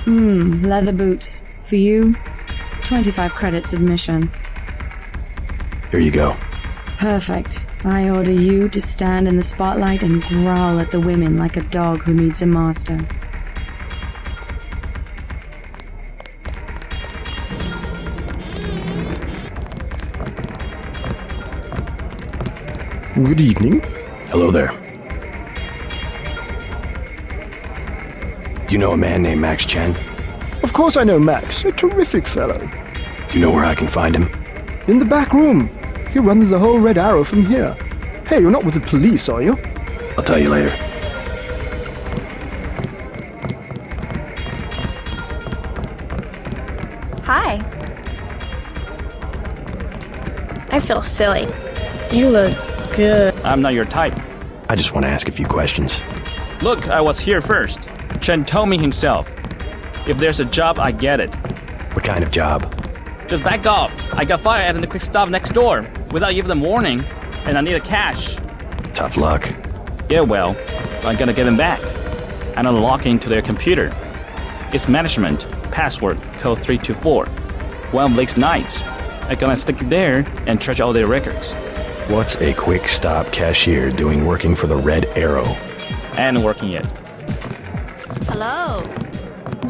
Leather boots. For you, 25 credits admission. Here you go. Perfect. I order you to stand in the spotlight and growl at the women like a dog who needs a master. Good evening. Hello there. Do you know a man named Max Chen? Of course I know Max, a terrific fellow. Do you know where I can find him? In the back room. He runs the whole Red Arrow from here. Hey, you're not with the police, are you? I'll tell you later. Hi. I feel silly. You look good. I'm not your type. I just want to ask a few questions. Look, I was here first. Chen told me himself. If there's a job, I get it. What kind of job? Just back off. I got fired at the quick stop next door without giving them warning, and I need a cash. Tough luck. Yeah, well, I gotta get them back. And unlock into their computer. It's management, password, code 324. One of Blake's nights. I'm gonna stick it there and trash all their records. What's a quick stop cashier doing working for the Red Arrow? And working it. Hello.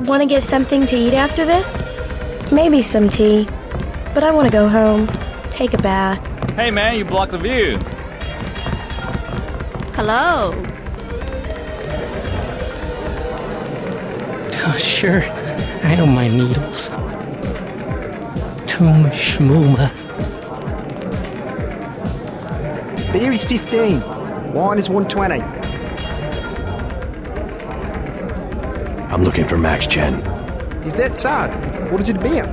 Want to get something to eat after this? Maybe some tea. But I want to go home. Take a bath. Hey man, you blocked the view. Hello. Oh, sure. I don't mind needles. Toom schmooma. Beer is 15. Wine is 120. I'm looking for Max Chen. Is that so? What is it about?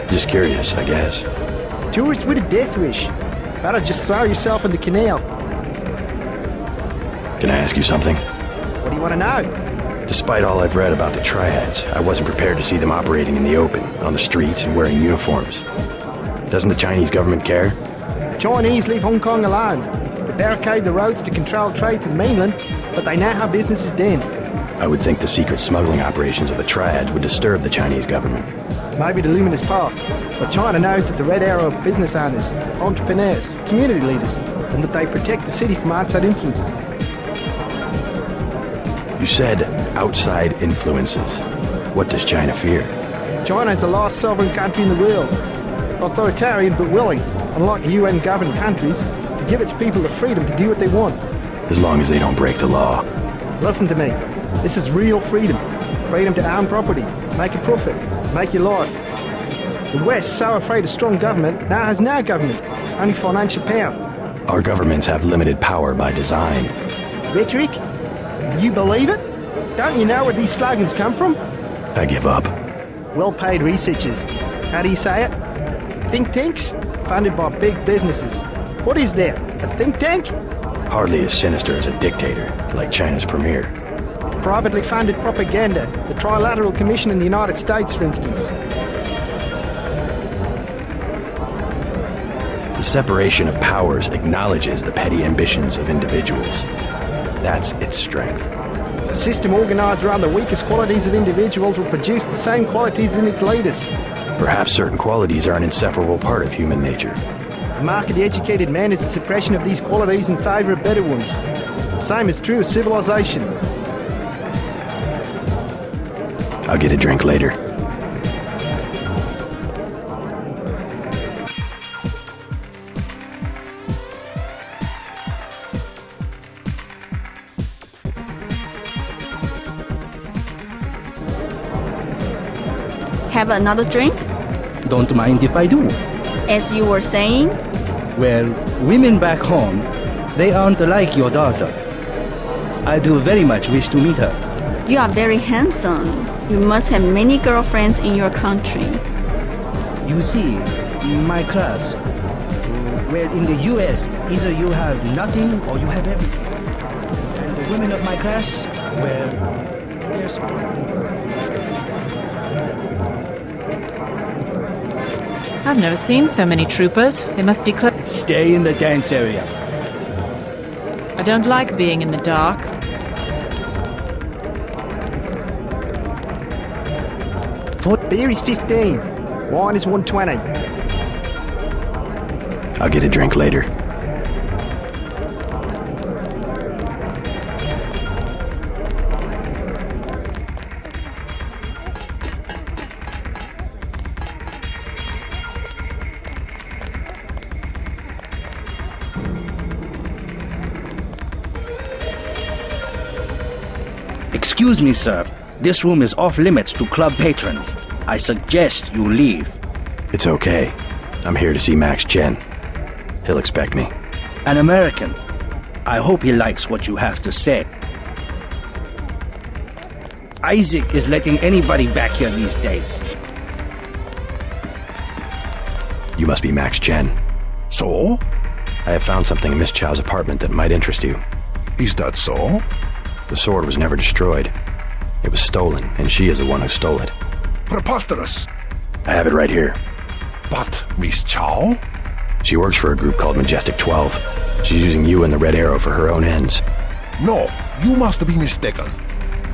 Just curious, I guess. Tourist with a death wish. Better just throw yourself in the canal. Can I ask you something? What do you want to know? Despite all I've read about the triads, I wasn't prepared to see them operating in the open, on the streets, and wearing uniforms. Doesn't the Chinese government care? Chinese leave Hong Kong alone. They barricade the roads to control trade to the mainland, but they know how business is done. I would think the secret smuggling operations of the triads would disturb the Chinese government. Maybe the luminous path, but China knows that the Red Arrow are business owners, entrepreneurs, community leaders, and that they protect the city from outside influences. You said outside influences. What does China fear? China is the last sovereign country in the world. Authoritarian but willing, unlike UN-governed countries, to give its people the freedom to do what they want. As long as they don't break the law. Listen to me. This is real freedom. Freedom to own property, make a profit, make your life. The West, so afraid of strong government, now has no government, only financial power. Our governments have limited power by design. Rhetoric? You believe it? Don't you know where these slogans come from? I give up. Well-paid researchers. How do you say it? Think tanks? Funded by big businesses. What is that? A think tank? Hardly as sinister as a dictator, like China's premier. Privately funded propaganda. The Trilateral Commission in the United States, for instance. The separation of powers acknowledges the petty ambitions of individuals. That's its strength. A system organized around the weakest qualities of individuals will produce the same qualities in its leaders. Perhaps certain qualities are an inseparable part of human nature. The mark of the educated man is the suppression of these qualities in favor of better ones. The same is true of civilization. I'll get a drink later. Have another drink? Don't mind if I do. As you were saying? Well, women back home, they aren't like your daughter. I do very much wish to meet her. You are very handsome. You must have many girlfriends in your country. You see, my class, well, in the US, either you have nothing or you have everything. And the women of my class, well, they're smart. I've never seen so many troopers. They must be close. Stay in the dance area. I don't like being in the dark. Beer is 15. Wine is 120. I'll get a drink later. Excuse me, sir. This room is off limits to club patrons. I suggest you leave. It's okay. I'm here to see Max Chen. He'll expect me. An American. I hope he likes what you have to say. Isaac is letting anybody back here these days. You must be Max Chen. So? I have found something in Miss Chow's apartment that might interest you. Is that so? The sword was never destroyed. It was stolen, and she is the one who stole it. Preposterous. I have it right here. But Miss Chow? She works for a group called Majestic 12. She's using you and the Red Arrow for her own ends. No, you must be mistaken.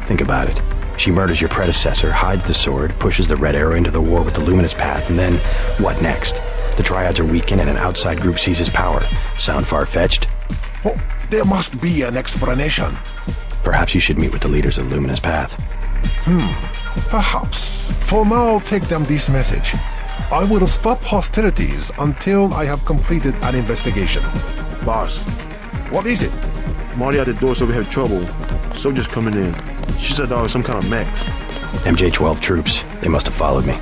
Think about it. She murders your predecessor, hides the sword, pushes the Red Arrow into the war with the Luminous Path, and then, what next? The Triads are weakened and an outside group seizes power. Sound far-fetched? Oh, there must be an explanation. Perhaps you should meet with the leaders of the Luminous Path. Perhaps. For now, take them this message. I will stop hostilities until I have completed an investigation. Boss, What is it? Marty at the door said we had trouble. Soldiers coming in. She said there was some kind of mechs. MJ-12 troops. They must have followed me.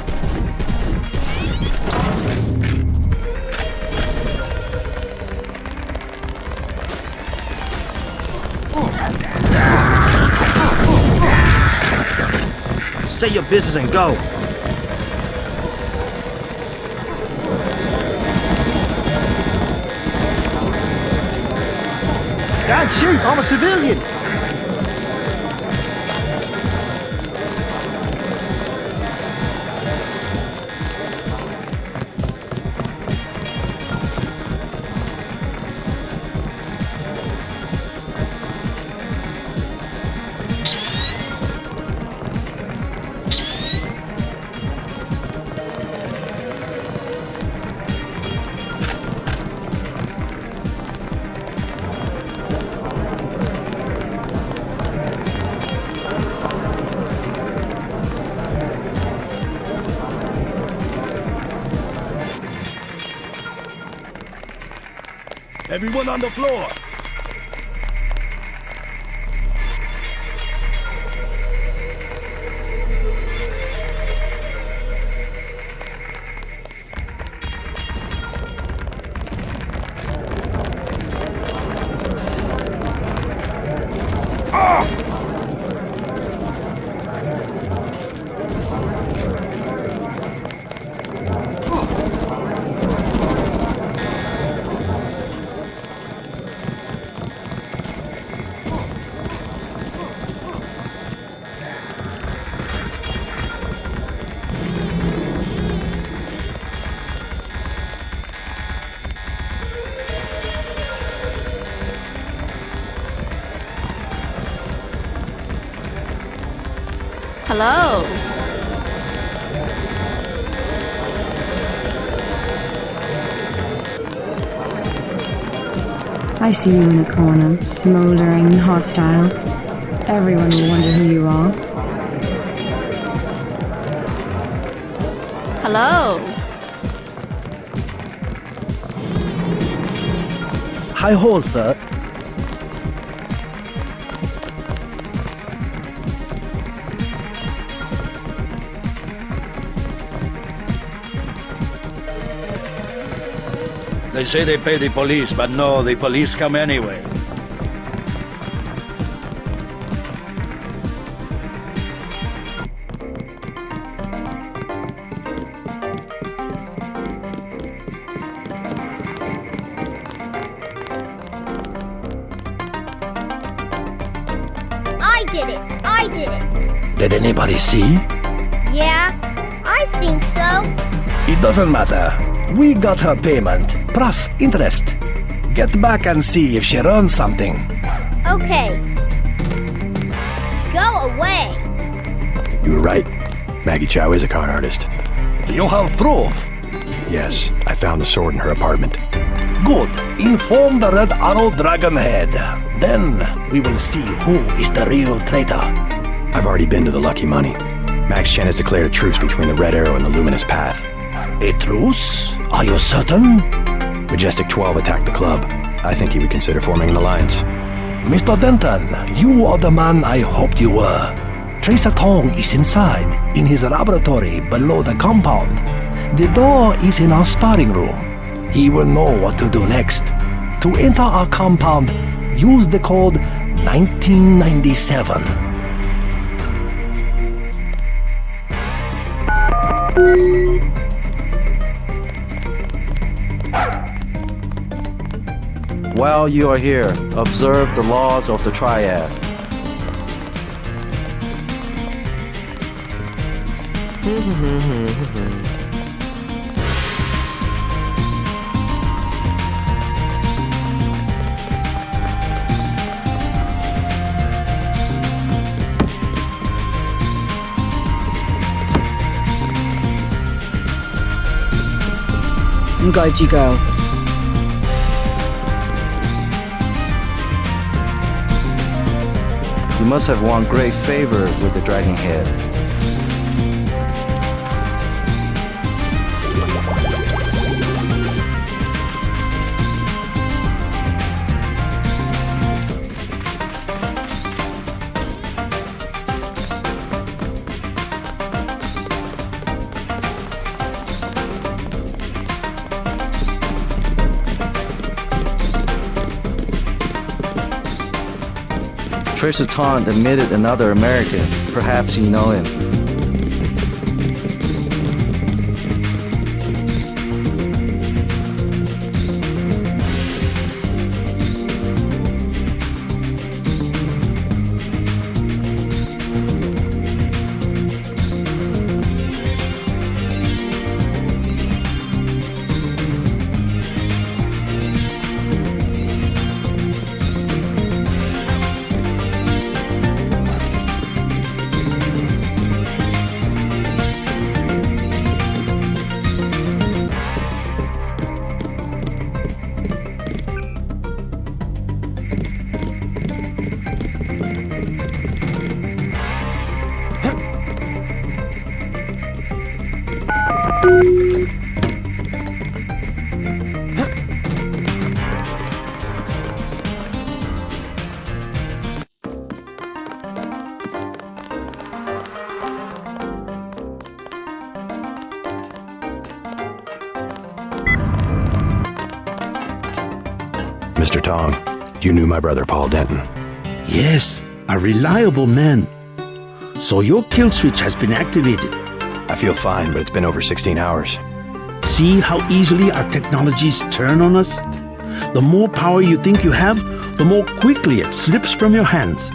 Say your business and go. Don't shoot, I'm a civilian. Everyone on the floor! Hello. I see you in a corner, smoldering, hostile. Everyone will wonder who you are. Hello. Hi-ho, sir. They say they pay the police, but no, the police come anyway. I did it. Did anybody see? Yeah, I think so. It doesn't matter. We got her payment, plus interest. Get back and see if she runs something. Okay. Go away. You were right. Maggie Chow is a con artist. You have proof? Yes, I found the sword in her apartment. Good. Inform the Red Arrow Dragon Head. Then we will see who is the real traitor. I've already been to the Lucky Money. Max Chen has declared a truce between the Red Arrow and the Luminous Path. A truce? Are you certain? Majestic 12 attacked the club. I think he would consider forming an alliance. Mr. Denton, you are the man I hoped you were. Tracer Tong is inside, in his laboratory below the compound. The door is in our sparring room. He will know what to do next. To enter our compound, use the code 1997. While you are here, observe the laws of the triad. Go. You must have won great favor with the Dragon Head. Tracer Taunt admitted another American. Perhaps you know him. Mr. Tong, you knew my brother Paul Denton. Yes, a reliable man. So your kill switch has been activated. I feel fine, but it's been over 16 hours. See how easily our technologies turn on us? The more power you think you have, the more quickly it slips from your hands.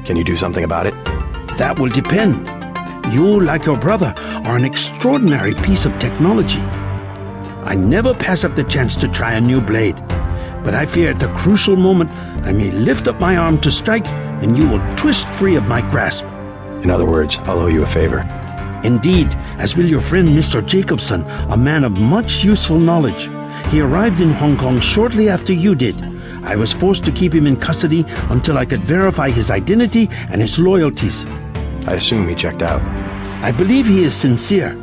Can you do something about it? That will depend. You, like your brother, are an extraordinary piece of technology. I never pass up the chance to try a new blade. But I fear at the crucial moment I may lift up my arm to strike and you will twist free of my grasp. In other words, I'll owe you a favor. Indeed, as will your friend Mr. Jacobson, a man of much useful knowledge. He arrived in Hong Kong shortly after you did. I was forced to keep him in custody until I could verify his identity and his loyalties. I assume he checked out. I believe he is sincere.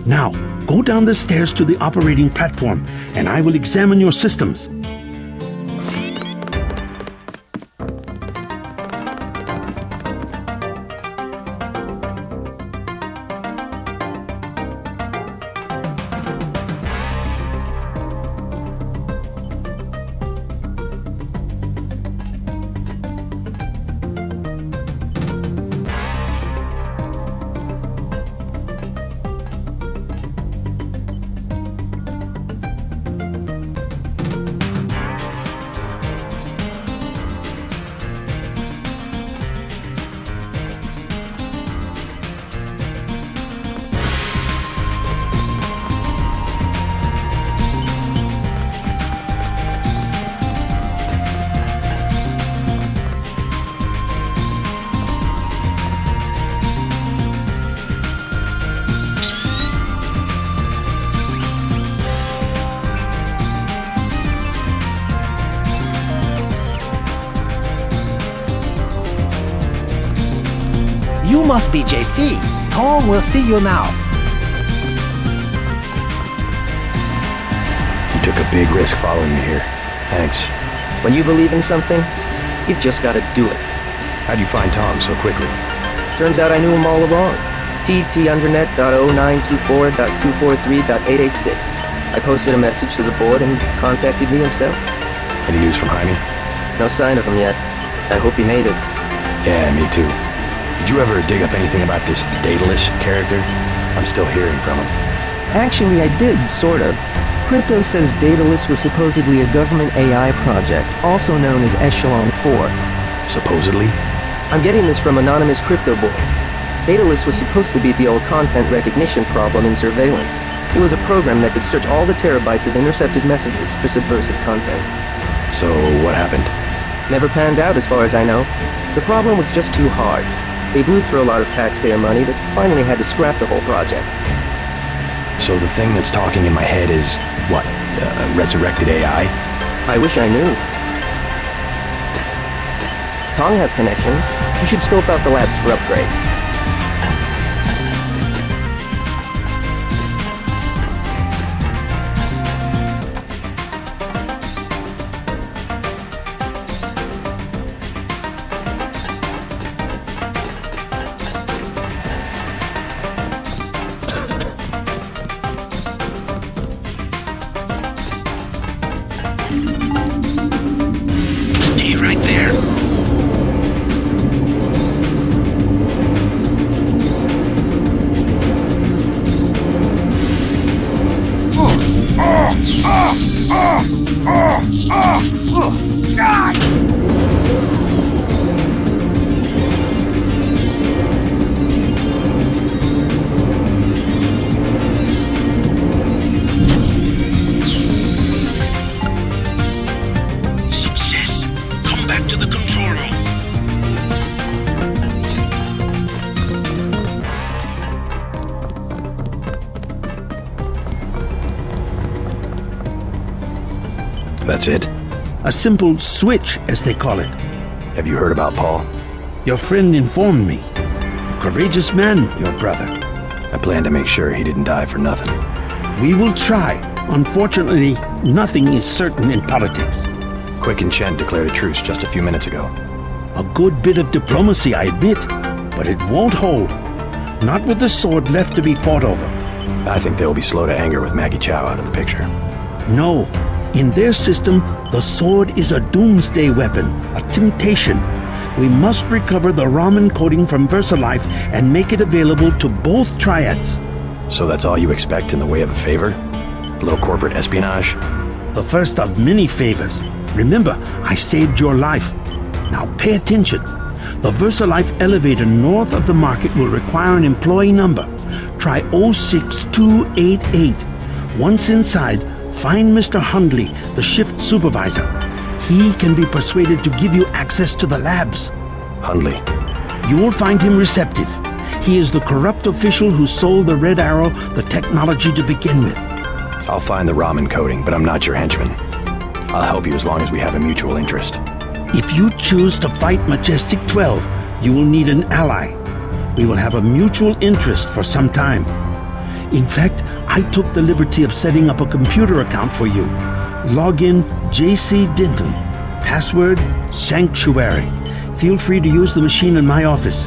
Now, go down the stairs to the operating platform, and I will examine your systems. must be JC. Tom will see you now. You took a big risk following me here. Thanks. When you believe in something, you've just got to do it. How'd you find Tom so quickly? Turns out I knew him all along. TTUndernet.0924.243.886. I posted a message to the board and contacted me himself. Any news from Jaime? No sign of him yet. I hope he made it. Yeah, me too. Did you ever dig up anything about this Daedalus character? I'm still hearing from him. Actually, I did, sort of. Crypto says Daedalus was supposedly a government AI project, also known as Echelon 4. Supposedly? I'm getting this from anonymous crypto boards. Daedalus was supposed to beat the old content recognition problem in surveillance. It was a program that could search all the terabytes of intercepted messages for subversive content. So, what happened? Never panned out as far as I know. The problem was just too hard. They blew through a lot of taxpayer money that finally had to scrap the whole project. So the thing that's talking in my head is, what, resurrected AI? I wish I knew. Tong has connections. You should scope out the labs for upgrades. Stay right there. That's it? A simple switch, as they call it. Have you heard about Paul? Your friend informed me. A courageous man, your brother. I plan to make sure he didn't die for nothing. We will try. Unfortunately, nothing is certain in politics. Quick and Chen declared a truce just a few minutes ago. A good bit of diplomacy, I admit, but it won't hold. Not with the sword left to be fought over. I think they'll be slow to anger with Maggie Chow out of the picture. No. In their system, the sword is a doomsday weapon, a temptation. We must recover the Raman coding from VersaLife and make it available to both triads. So that's all you expect in the way of a favor? A little corporate espionage? The first of many favors. Remember, I saved your life. Now pay attention. The VersaLife elevator north of the market will require an employee number. Try 06288. Once inside, find Mr. Hundley, the shift supervisor. He can be persuaded to give you access to the labs. Hundley. You will find him receptive. He is the corrupt official who sold the Red Arrow the technology to begin with. I'll find the Raman coding, but I'm not your henchman. I'll help you as long as we have a mutual interest. If you choose to fight Majestic 12, you will need an ally. We will have a mutual interest for some time. In fact, I took the liberty of setting up a computer account for you. Log in JC Denton. Password Sanctuary. Feel free to use the machine in my office.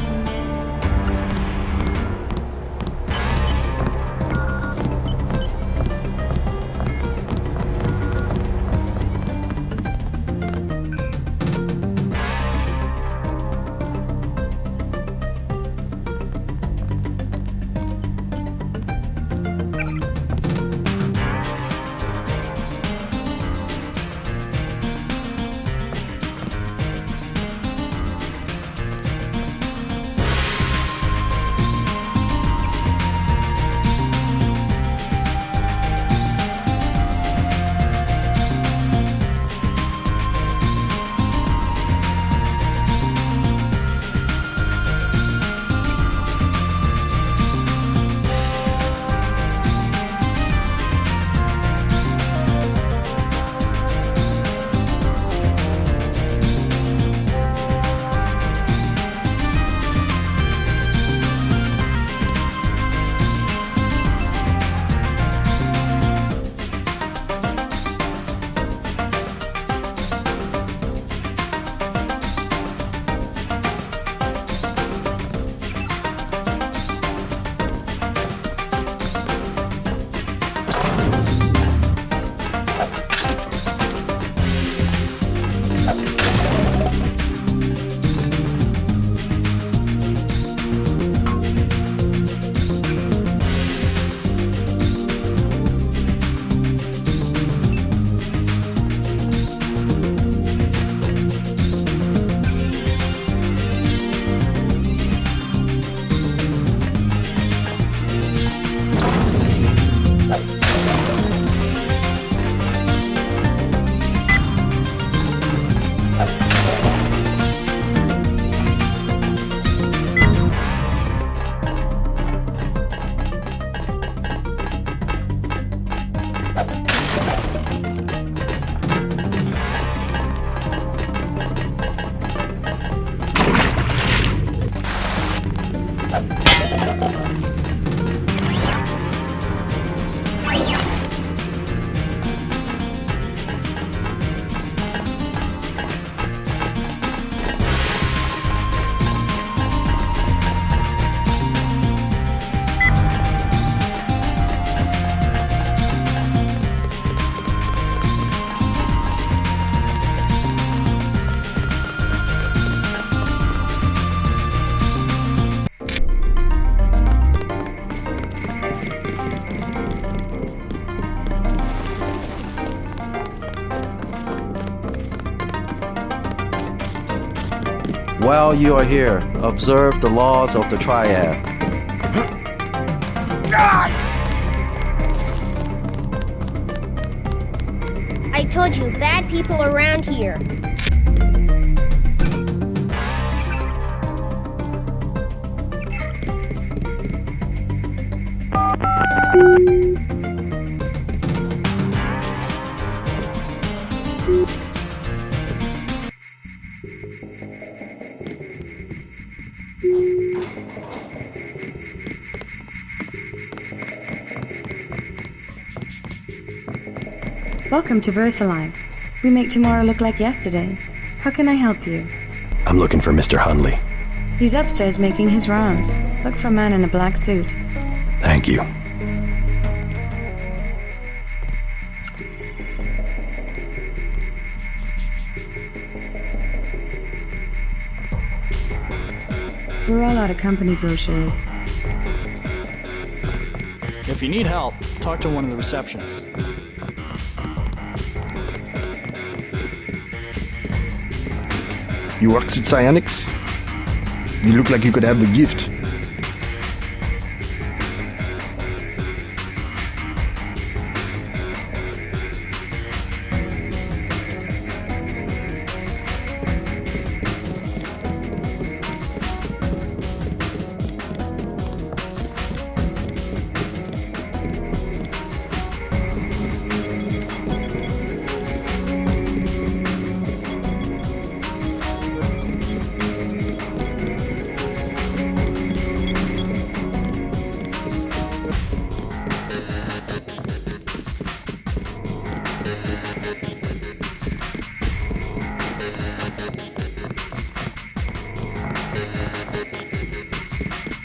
While you are here, observe the laws of the triad. I told you, bad people around here. Welcome to VersaLife. We make tomorrow look like yesterday. How can I help you? I'm looking for Mr. Hundley. He's upstairs making his rounds. Look for a man in a black suit. Thank you. We're all out of company brochures. If you need help, talk to one of the receptionists. You works at Psionics? You look like you could have the gift.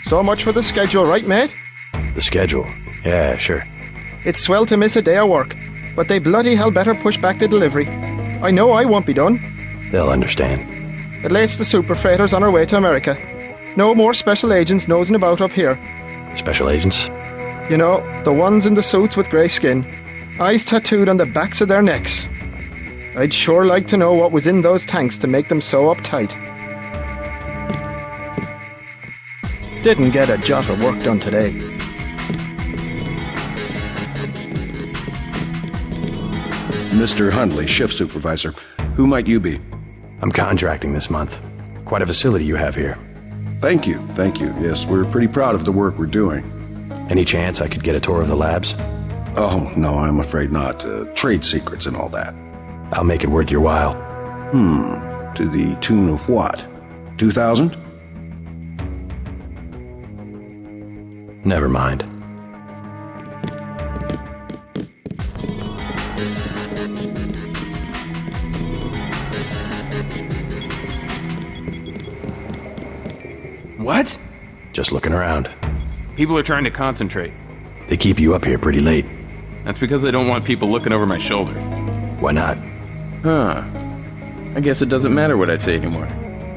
So much for the schedule, right, mate? The schedule? Yeah, sure. It's swell to miss a day of work, but they bloody hell better push back the delivery. I know I won't be done. They'll understand. At least the super freighter's on our way to America. No more special agents nosing about up here. Special agents? You know, the ones in the suits with grey skin. Eyes tattooed on the backs of their necks. I'd sure like to know what was in those tanks to make them so uptight. Didn't get a jot of work done today. Mr. Hundley, shift supervisor. Who might you be? I'm contracting this month. Quite a facility you have here. Thank you, thank you. Yes, we're pretty proud of the work we're doing. Any chance I could get a tour of the labs? Oh, no, I'm afraid not. Trade secrets and all that. I'll make it worth your while. To the tune of what? 2,000? Never mind. What? Just looking around. People are trying to concentrate. They keep you up here pretty late. That's because they don't want people looking over my shoulder. Why not? Huh. I guess it doesn't matter what I say anymore.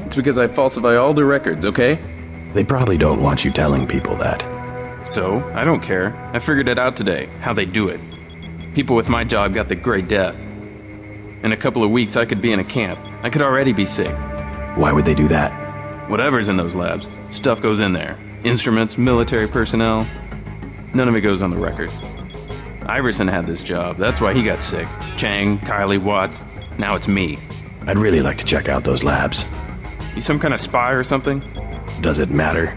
It's because I falsify all the records, okay? They probably don't want you telling people that. So, I don't care. I figured it out today, how they do it. People with my job got the Great Death. In a couple of weeks, I could be in a camp. I could already be sick. Why would they do that? Whatever's in those labs, stuff goes in there. Instruments, military personnel. None of it goes on the record. Iverson had this job, that's why he got sick. Chang, Kylie, Watts. Now it's me. I'd really like to check out those labs. You some kind of spy or something? Does it matter?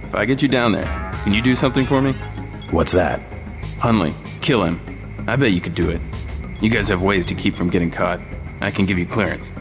If I get you down there, can you do something for me? What's that? Hundley, kill him. I bet you could do it. You guys have ways to keep from getting caught. I can give you clearance.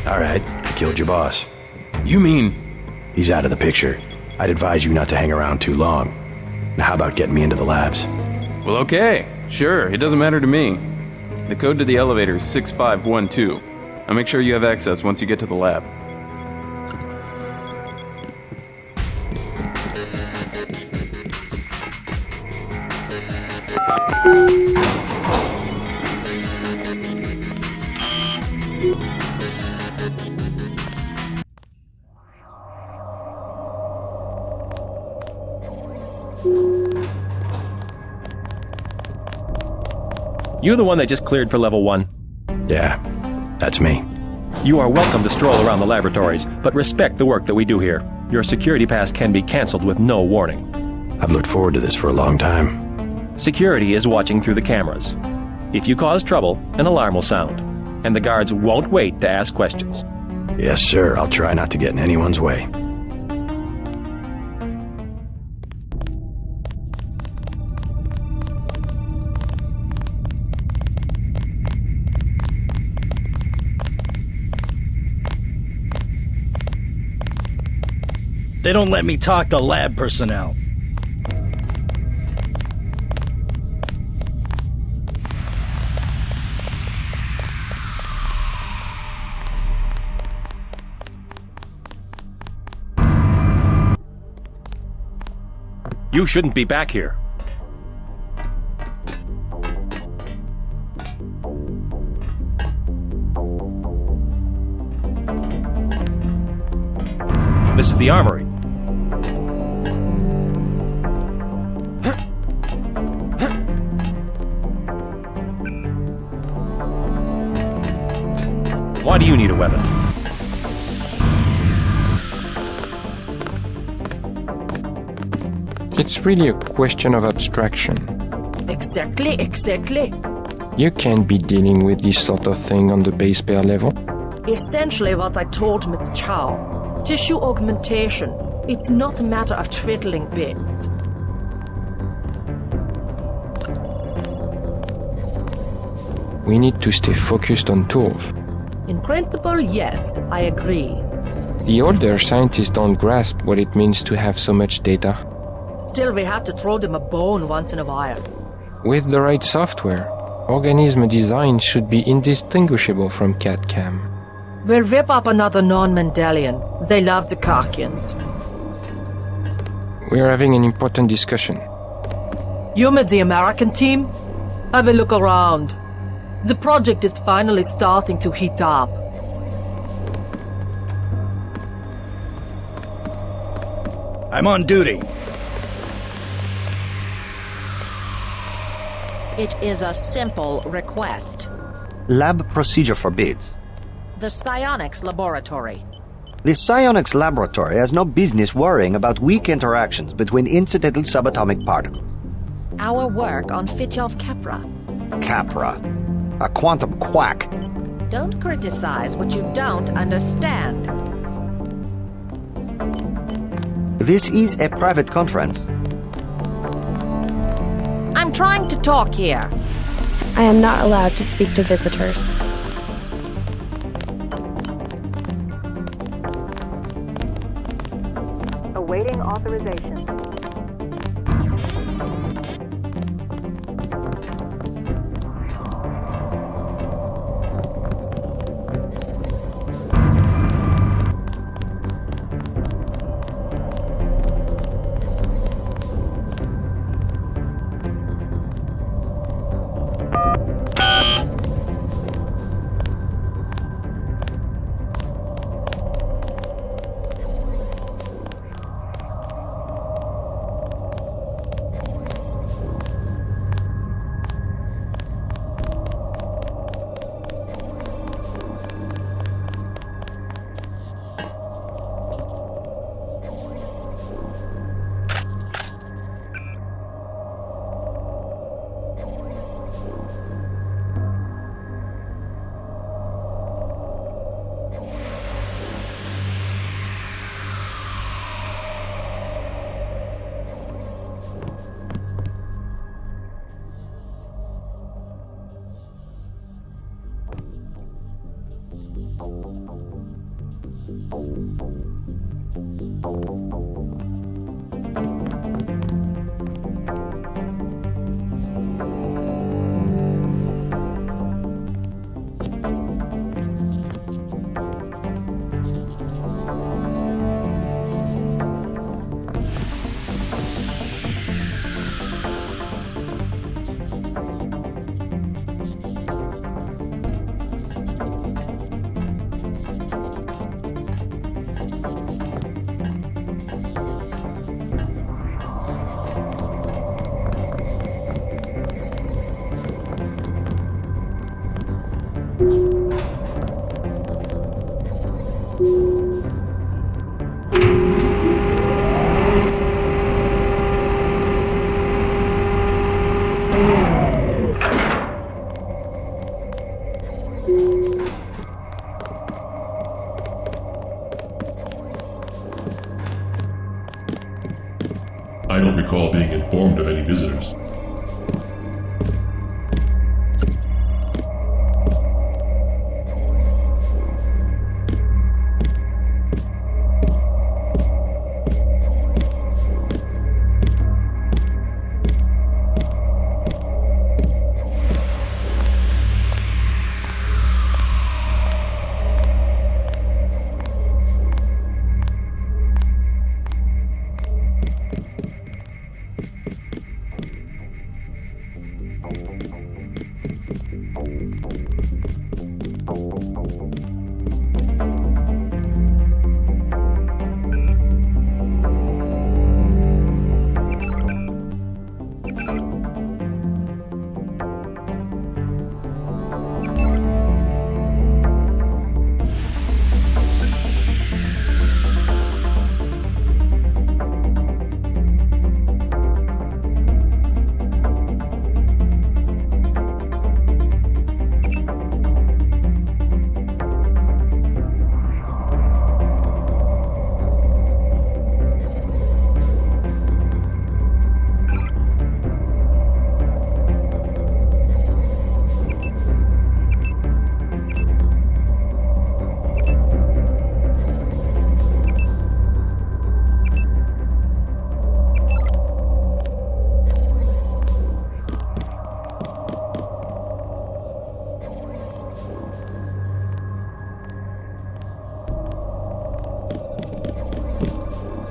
All right, I killed your boss. You mean? He's out of the picture. I'd advise you not to hang around too long. Now how about getting me into the labs? Well, okay. Sure, it doesn't matter to me. The code to the elevator is 6512. I'll make sure you have access once you get to the lab. You the one they just cleared for level 1? Yeah, that's me. You are welcome to stroll around the laboratories, but respect the work that we do here. Your security pass can be cancelled with no warning. I've looked forward to this for a long time. Security is watching through the cameras. If you cause trouble, an alarm will sound, and the guards won't wait to ask questions. Yes, sir. I'll try not to get in anyone's way. They don't let me talk to lab personnel. You shouldn't be back here. This is the armory. Why do you need a weapon? It's really a question of abstraction. Exactly. You can't be dealing with this sort of thing on the base pair level. Essentially what I told Miss Chow. Tissue augmentation. It's not a matter of twiddling bits. We need to stay focused on tools. In principle, yes, I agree. The older scientists don't grasp what it means to have so much data. Still, we have to throw them a bone once in a while. With the right software, organism design should be indistinguishable from CAD/CAM. We'll rip up another non-Mendelian. They love the Karkians. We are having an important discussion. You met the American team? Have a look around. The project is finally starting to heat up. I'm on duty. It is a simple request. Lab procedure forbids. The psionics laboratory. The psionics laboratory has no business worrying about weak interactions between incidental subatomic particles. Our work on Fitjof Capra. Capra. A quantum quack. Don't criticize what you don't understand. This is a private conference. I'm trying to talk here. I am not allowed to speak to visitors. Awaiting authorization. I don't recall being informed of any visitors.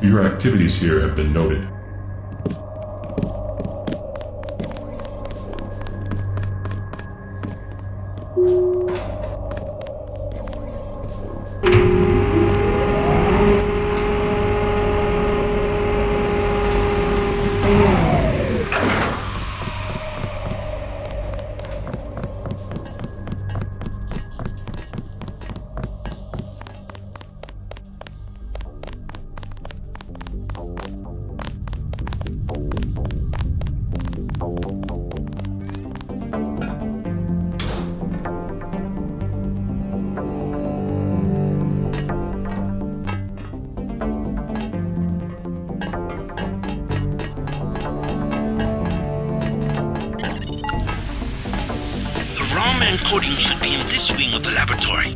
Your activities here have been noted. Encoding should be in this wing of the laboratory.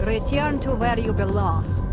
Return to where you belong.